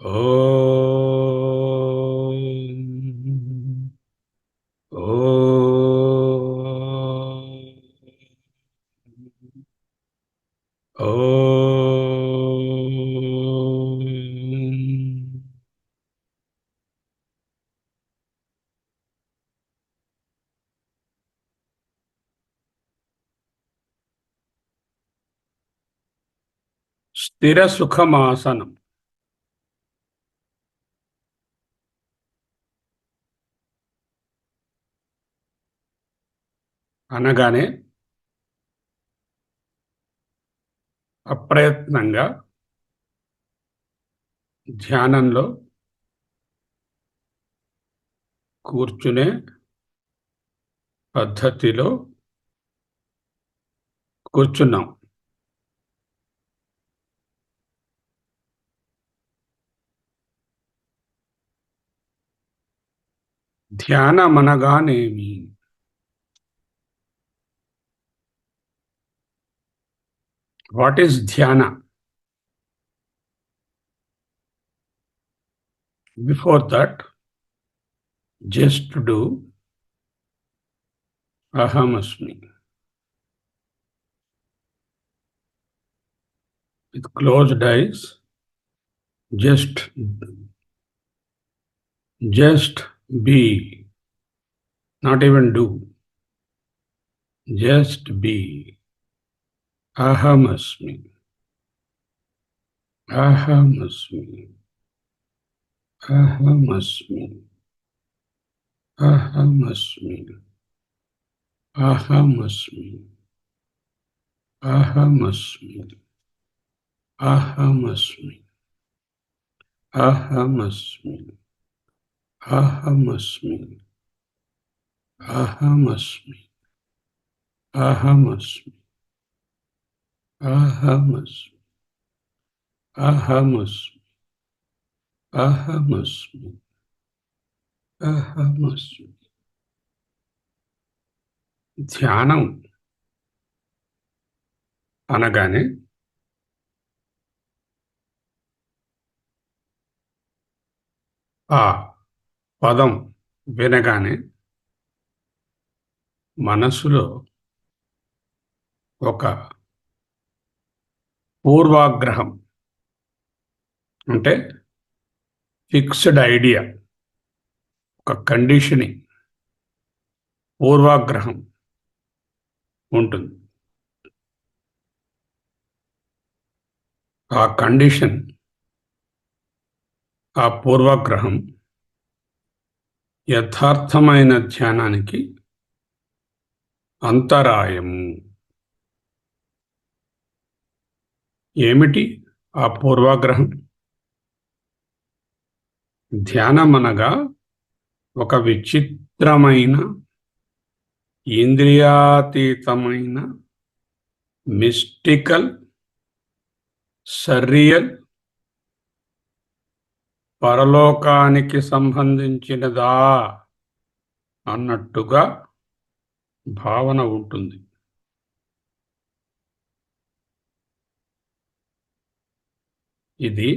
ఓం ఓం ఓం. స్థిర సుఖమాసనం. అనగానే అప్రయత్నంగా ధ్యానంలో కూర్చునే పద్ధతిలో కూర్చున్నాం. ధ్యానమనగానేమి? What is dhyana? Before that, just do ahamasmi. With closed eyes, just be, not even do, just be. Ahamasmi, ahamasmi, ahamasmi, ahamasmi, ahamasmi, ahamasmi, ahamasmi, ahamasmi, ahamasmi, ahamasmi, ahamasmi, ahamasmi, ahamasmi, ahamasmi, ahamasmi. ధ్యానం అనగానే ఆ పదం వినగానే మనసులో ఒక పూర్వాగ్రహం, అంటే fixed idea, ఒక conditioning, పూర్వాగ్రహం ఉంటుంది. ఆ కండిషన్, ఆ పూర్వాగ్రహం యథార్థమైన ధ్యానానికి అంతరాయము. ఏమిటి ఆ పూర్వాగ్రహం? ధ్యానమనగా ఒక విచిత్రమైన, ఇంద్రియాతీతమైన, మిస్టికల్, సర్రియల్, పరలోకానికి సంబంధించినదా అన్నట్టుగా భావన ఉంటుంది. ఇది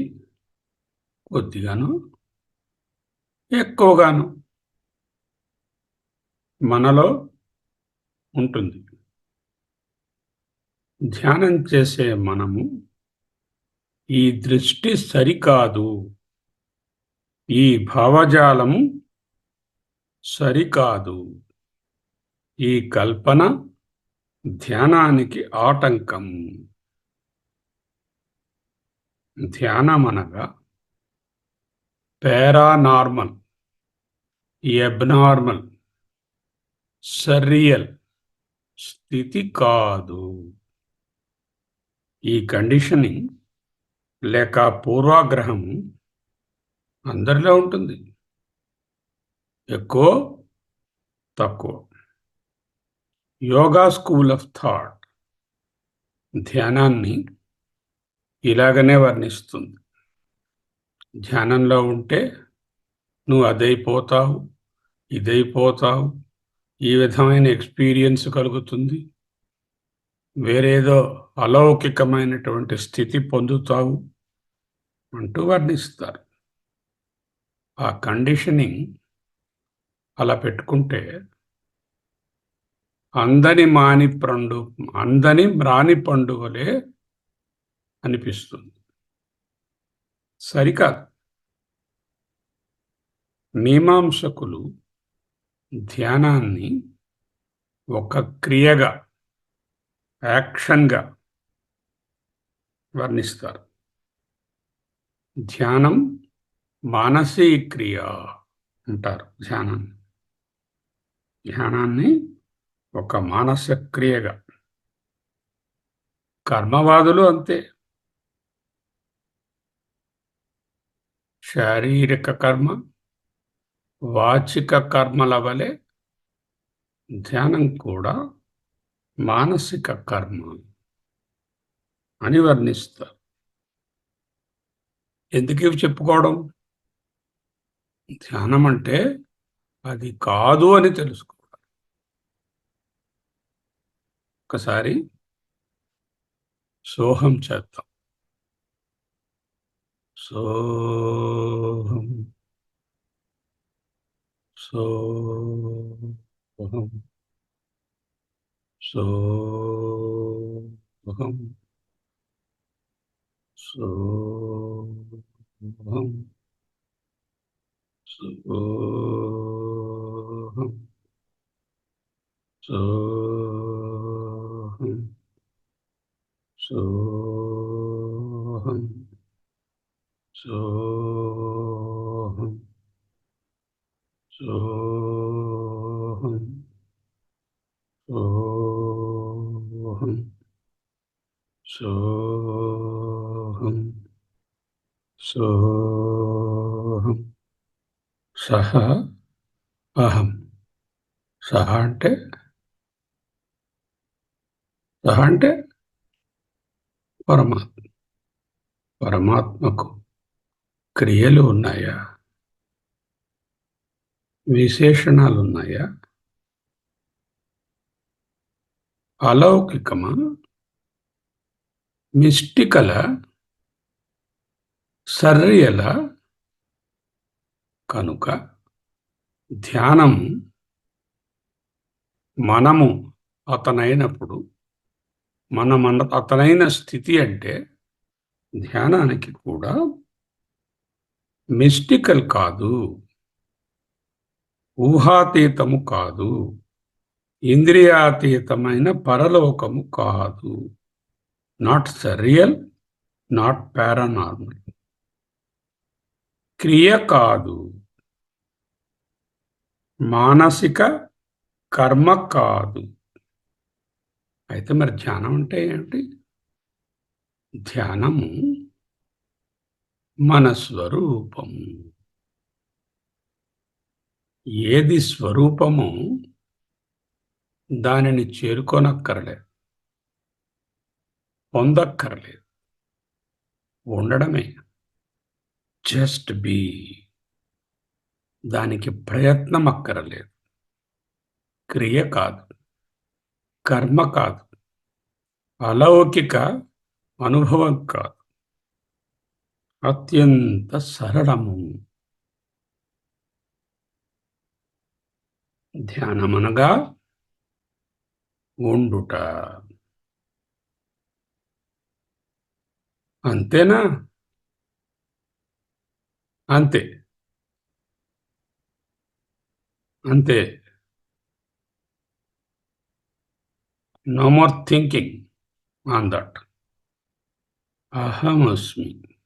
కొద్దిగాను ఎక్కువగాను మనలో ఉంటుంది. ధ్యానం చేసే మనము ఈ దృష్టి సరికాదు, ఈ భావజాలము సరికాదు, ఈ కల్పన ధ్యానానికి ఆటంకం. ధ్యానమనగా పారానార్మల్, అబ్నార్మల్, సర్రియల్ స్థితి కాదు. ఈ కండిషనింగ్ లేక పూర్వాగ్రహం అందరిలో ఉంటుంది, ఎక్కువ తక్కువ. యోగా స్కూల్ ఆఫ్ థాట్ ధ్యానాన్ని ఇలాగనే వర్ణిస్తుంది. ధ్యానంలో ఉంటే నువ్వు అదైపోతావు, ఇదైపోతావు, ఈ విధమైన ఎక్స్పీరియన్స్ కలుగుతుంది, వేరేదో అలౌకికమైనటువంటి స్థితి పొందుతావు అంటూ వర్ణిస్తారు. ఆ కండిషనింగ్ అలా పెట్టుకుంటే అందని మ్రాని పండుగలే అనిపిస్తుంది. సరికాదు. మీమాంసకులు ధ్యానాన్ని ఒక క్రియగా, యాక్షన్గా వర్ణిస్తారు. ధ్యానం మానసీ క్రియ అంటారు. ధ్యానాన్ని ఒక మానస క్రియగా. కర్మవాదులు అంతే. శారీరక కర్మ, వాచిక కర్మల వలె ధ్యానం కూడా మానసిక కర్మ అని వర్ణిస్తారు. ఎందుకు ఇవి చెప్పుకోవడం? ధ్యానం అంటే అది కాదు అని తెలుసుకోవాలి. ఒకసారి సోహం చేద్దాం. సోహం సోహం సోహం సోహం సోహం సోహం సోహం సోహం సోహం సోహం సోహం సోహం సహ అహం. సహ అంటే పరమాత్మకు క్రియలు ఉన్నాయా? విశేషణాలు ఉన్నాయా? అలౌకికమా? మిస్టికల? సర్రియల? కనుక ధ్యానం మనము అతనైనప్పుడు, అతనైన స్థితి అంటే ధ్యానానికి కూడా మిస్టికల్ కాదు, ఊహాతీతము కాదు, ఇంద్రియాతీతమైన పరలోకము కాదు. Not surreal, not paranormal. క్రియ కాదు, మానసిక కర్మ కాదు. అయితే మరి ధ్యానం అంటే ఏమిటి? ధ్యానము మన స్వరూపము. ఏది స్వరూపమో దానిని చేరుకోనక్కర్లేదు, పొందక్కర్లేదు, ఉండడమే. Just be. దానికి ప్రయత్నం అక్కరలేదు. క్రియ కాదు, కర్మ కాదు, అలౌకిక అనుభవం కాదు. అత్యంత సరళము. ధ్యానమనగా ఉండుట. అంతేనా? అంతే. అంతే. No more thinking on that. అహమస్మి,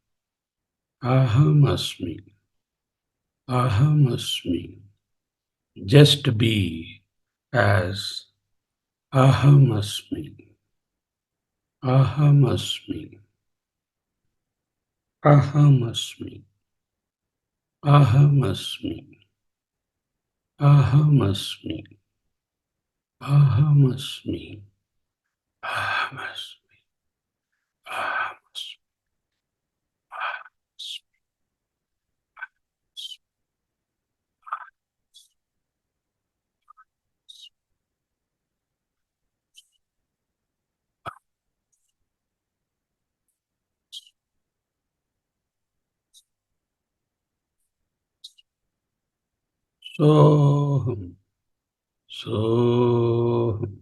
అహమస్మి, అహమస్మి. జస్ట్ బీ యాజ్ అహమస్మి, అహమస్మి, అహమస్మి, అహమస్మి, అహమస్మి, అహమస్మి, అహమస్మి, అహమస్మి, అహమస్మి. सोऽहम् सोऽहम्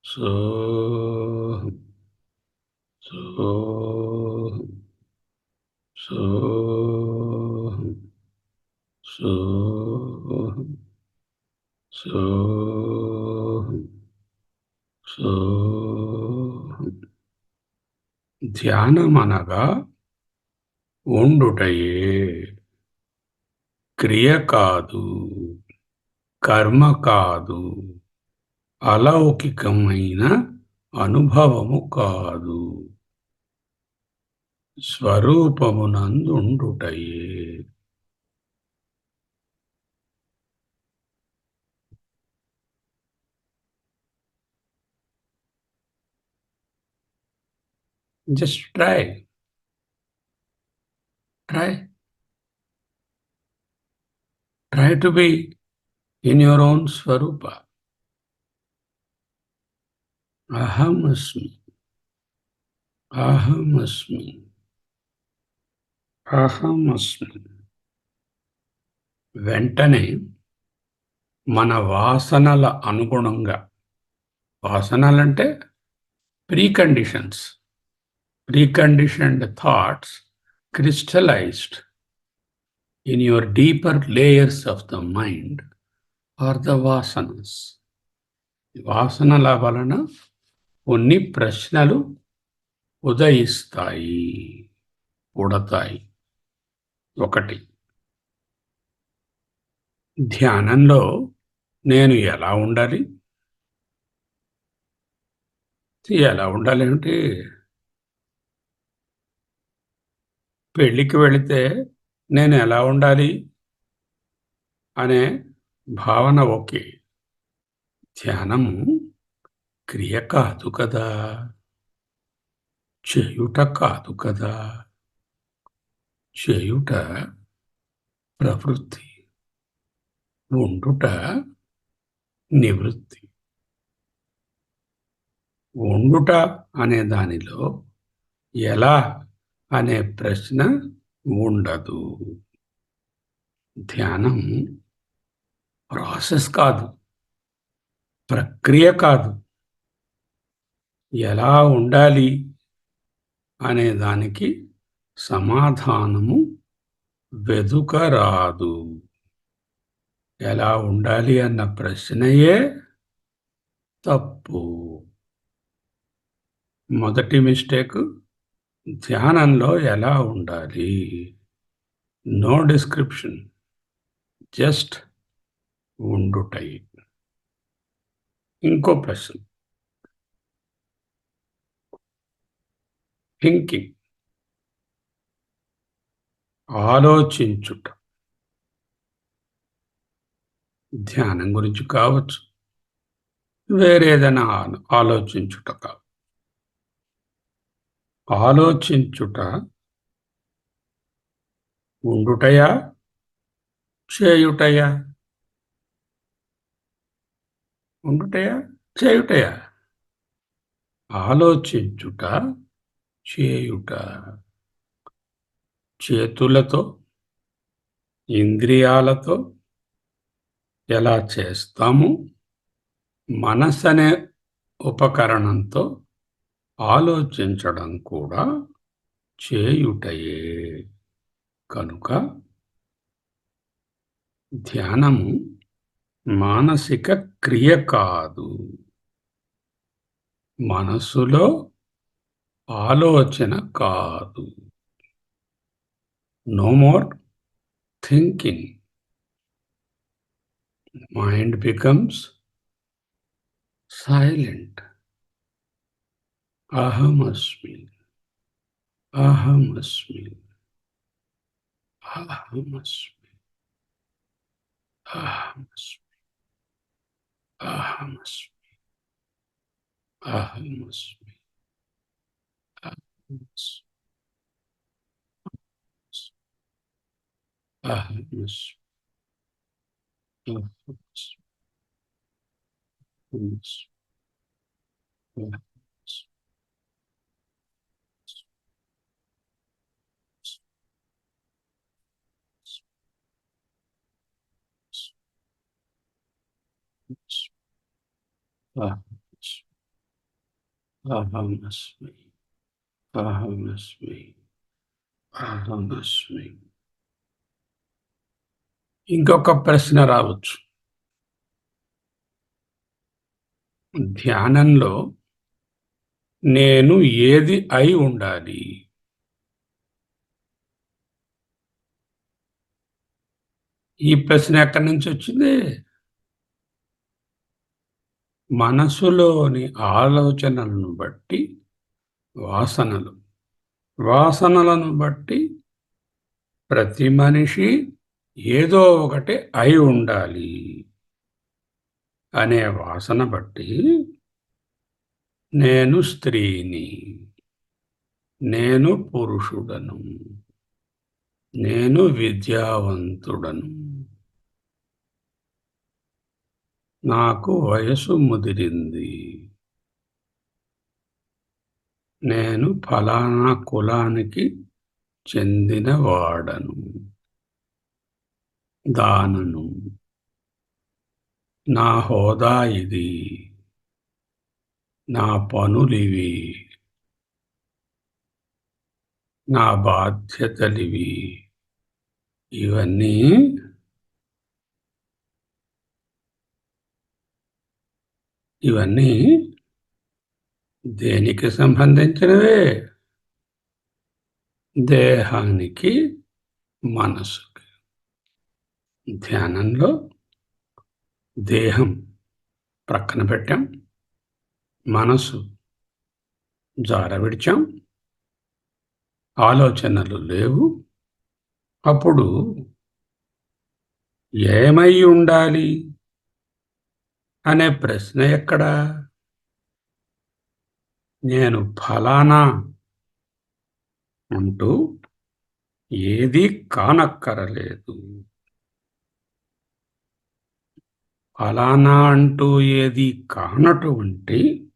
सोऽहम् सोऽहम् सोऽहम् सोऽहम् सोऽहम् सोऽहम् ధ్యానమనగా ఉండుటయే, క్రియ కాదు, కర్మ కాదు, అలౌకికమైన అనుభవము కాదు, స్వరూపమునందుండుటయే. Just try. Try. Try to be in your own Swarupa. Aham asmi. Aham asmi. Aham asmi. వెంటనే మన వాసనల అనుగుణంగా, వాసనలంటే ప్రీకండిషన్స్, ప్రీకండిషన్డ్ thoughts crystallized in your deeper layers of the mind are the vasanas. వాసనల వలన కొన్ని ప్రశ్నలు ఉదయిస్తాయి, పుడతాయి. ఒకటి, ధ్యానంలో నేను ఎలా ఉండాలి? ఎలా ఉండాలి అంటే, పెళ్ళికి వెళితే నేను ఎలా ఉండాలి అనే భావన ఓకే. ధ్యానము క్రియ కాదు కదా, చేయుట కాదు కదా. చేయుట ప్రవృత్తి, ఉండుట నివృత్తి. ఉండుట అనే దానిలో ఎలా అనే ప్రశ్న ఉండదు. ధ్యానం ప్రాసెస్ కాదు, ప్రక్రియ కాదు. ఎలా ఉండాలి అనే దానికి సమాధానము వెదుకరాదు. ఎలా ఉండాలి అన్న ప్రశ్నయే తప్పు. మొదటి మిస్టేక్, ధ్యానంలో ఎలా ఉండాలి, నో డిస్క్రిప్షన్, జస్ట్ ఉండుటై. ఇంకో ప్రశ్న, థింకింగ్, ఆలోచించుట. ధ్యానం గురించి కావచ్చు, వేరేదైనా ఆలోచించుట కావచ్చు. ఆలోచించుట ఉండుటయా, చేయుటయా? ఉండుటయా, చేయుటయా? ఆలోచించుట, చేయుట. చేతులతో, ఇంద్రియాలతో ఎలా చేస్తాము, మనసనే ఉపకరణంతో ఆలోచించడం కూడా చేయుటయే. కనుక ధ్యానము మానసిక క్రియ కాదు, మనసులో ఆలోచన కాదు. No more thinking. Mind becomes silent. అహమస్మి, అహమస్మి, అహమస్మి, అహమస్మి, అహమస్మి, అహమస్మి, అహమస్మి, అహమస్మి, అహమస్మి, అహమస్మి, అహమస్మి, అహమస్మి, అహమస్మి. ఇంకొక ప్రశ్న రావచ్చు. ధ్యానంలో నేను ఏది అయి ఉండాలి? ఈ ప్రశ్న ఎక్కడి నుంచి వచ్చింది? మనసులోని ఆలోచనలను బట్టి వాసనలు, వాసనలను బట్టి ప్రతి మనిషి ఏదో ఒకటి అయి ఉండాలి అనే వాసన బట్టి నేను స్త్రీని, నేను పురుషుడను, నేను విద్యావంతుడను, నాకు వయసు ముదిరింది, నేను ఫలానా కులానికి చెందినవాడను, దానను, నా హోదా ఇది, నా పనులివి, నా బాధ్యతలివి. ఇవన్నీ ఇవన్నీ దేనికి సంబంధించినవే? దేహానికి, మనసుకి. ధ్యానంలో దేహం ప్రక్కన పెట్టాం, మనసు జార విడిచాం, ఆలోచనలు లేవు. అప్పుడు ఏమై ఉండాలి అనే ప్రశ్న ఎక్కడా? నేను ఫలానా అంటూ ఏదీ కానక్కరలేదు. ఫలానా అంటూ ఏది కానటువంటి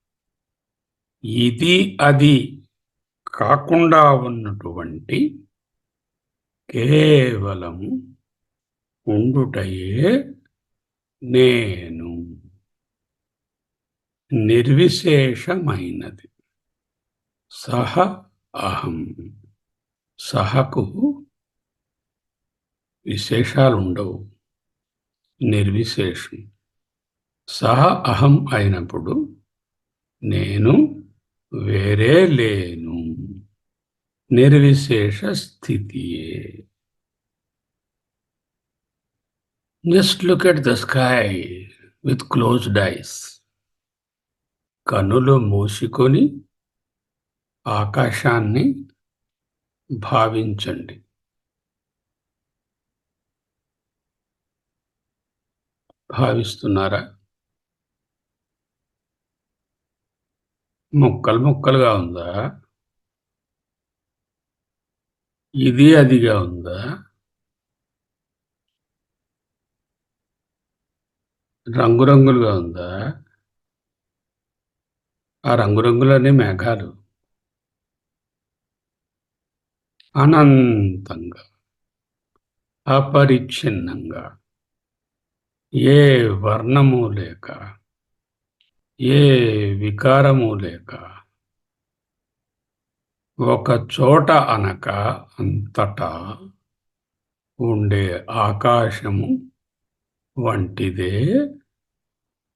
ఇది అది కాకుండా ఉన్నటువంటి కేవలము ఉండుటయే నేను. నిర్విశేషమైనది. సహ అహం. సహకు విశేషాలుండవు, నిర్విశేషం. సహ అహం అయినప్పుడు నేను వేరే లేను, నిర్విశేష స్థితియే. Just look at the sky with closed eyes. కనులు మూసుకొని ఆకాశాన్ని భావించండి. భావిస్తున్నారా? ముక్కలు ముక్కలుగా ఉందా? ఇది అదిగా ఉందా? రంగురంగులుగా ఉందా? ఆ రంగురంగులన్నీ మేఘాలు. అనంతంగా, అపరిచ్ఛిన్నంగా, ఏ వర్ణము లేక, ఏ వికారము లేక, ఒక చోట అనక అంతటా ఉండే ఆకాశము వంటిదే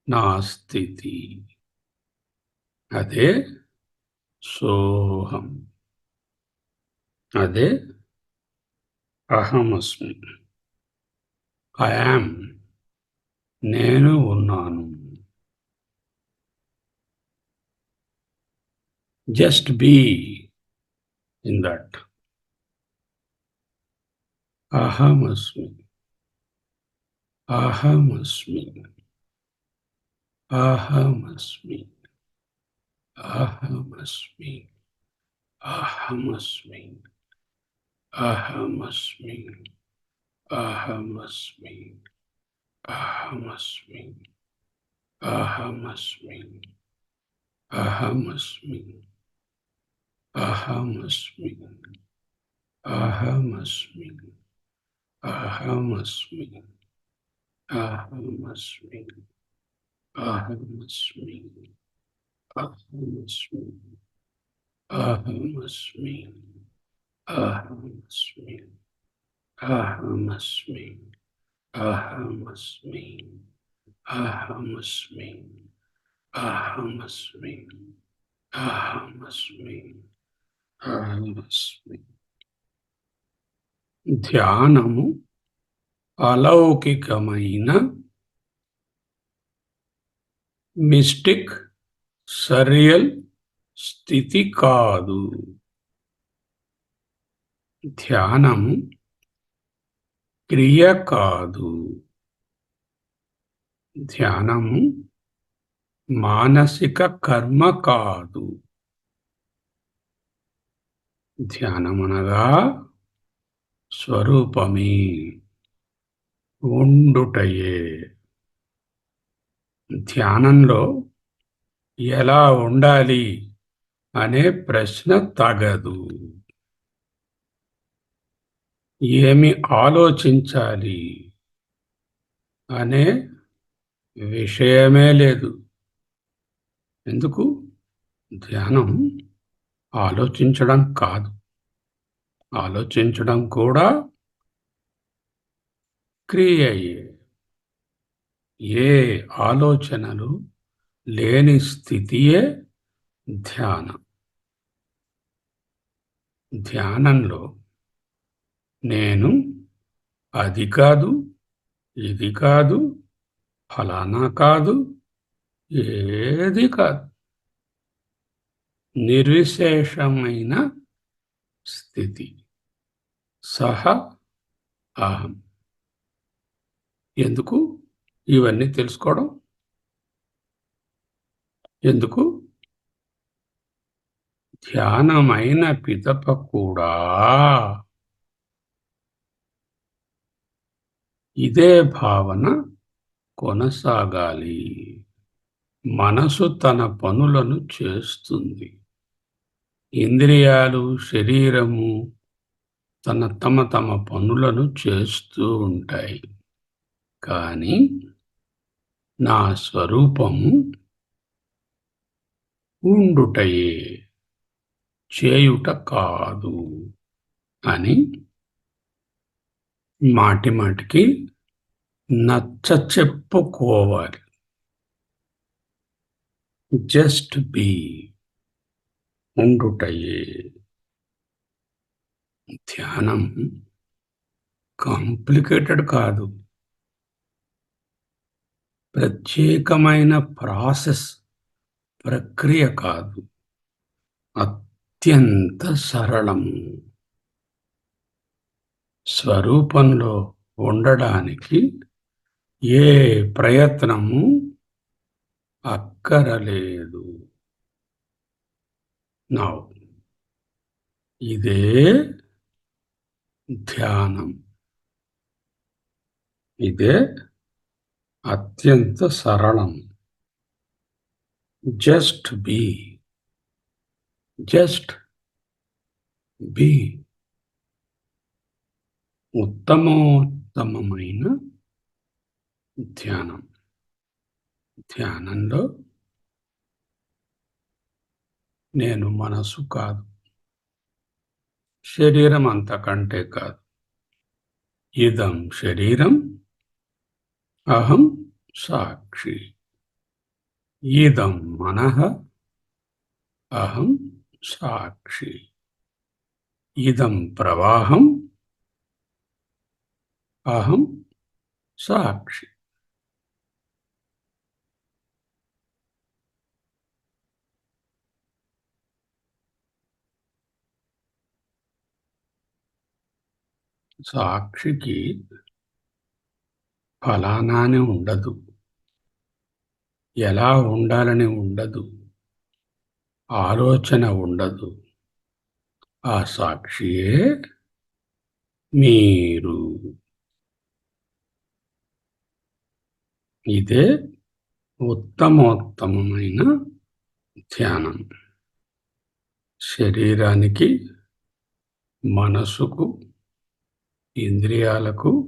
నా స్థితి. అదే సోహం. అదే అహమస్మి. I am. నేను ఉన్నాను. Just be in that. అహమస్మి, అహమస్మి, అహమస్మి, అహమస్మి, అహమస్మి, అహమస్మి, అహమస్మి, అహమస్మి, అహమస్మి, అహమస్మి, అహమస్మి, అహమస్మి, అహమస్మి, అహమస్మి, అహమస్మి. అహమస్మి. అహమస్మి. అహమస్మి. అహమస్మి. అహమస్మి. అహమస్మి. అహమస్మి. అహమస్మి. అహమస్మి. ధ్యానము అలౌకికమైన మిస్టిక్ సరియల్ స్థితి కాదు. ధ్యానము క్రియ కాదు. ధ్యానము మానసిక కర్మ కాదు. ధ్యానమనగా స్వరూపమే, ఉండుటయే. ధ్యానంలో ఎలా ఉండాలి అనే ప్రశ్న తగదు. ఏమి ఆలోచించాలి అనే విషయమే లేదు. ఎందుకు? ధ్యానం ఆలోచించడం కాదు. ఆలోచించడం కూడా క్రియయే. ఏ ఆలోచనలు లేని స్థితియే ధ్యానం. ధ్యానంలో నేను అది కాదు, ఇది కాదు, ఫలానా కాదు, ఏది కాదు. నిర్విశేషమైన స్థితి. సహ అహం. ఎందుకు ఇవన్నీ తెలుసుకోవడం? ఎందుకు? ధ్యానమైన పిదప కూడా ఇదే భావన కొనసాగాలి. మనసు తన పనులను చేస్తుంది. ఇంద్రియాలు, శరీరము తమ తమ పనులను చేస్తూ ఉంటాయి. కానీ నా స్వరూపము ఉండుటయే, చేయుట కాదు అని మాటి మాటికి నచ్చ చెప్పుకోవాలి. జస్ట్ బీ, ఉండుటయే. ధ్యానం కాంప్లికేటెడ్ కాదు. ప్రత్యేకమైన ప్రాసెస్, ప్రక్రియ కాదు. అత్యంత సరళము. స్వరూపంలో ఉండడానికి ఏ ప్రయత్నము అక్కరలేదు. నౌ ఇదే ధ్యానం. ఇదే అత్యంత సరళం. Just be, just be. ఉత్తమోత్తమైన ధ్యానం. ధ్యానంలో నేను మనసు కాదు, శరీరం అంతకంటే కాదు. ఇదం శరీరం, అహం సాక్షి. ఇదం మనః, అహం సాక్షి. ఇదం ప్రవాహం, అహం సాక్షి. సాక్షికి ఫలానాని ఉండదు, ఎలా ఉండాలని ఉండదు, ఆలోచన ఉండదు. ఆ సాక్షియే మీరు. ఇదే ఉత్తమోత్తమైన ధ్యానం. శరీరానికి, మనసుకు, ఇంద్రియాలకు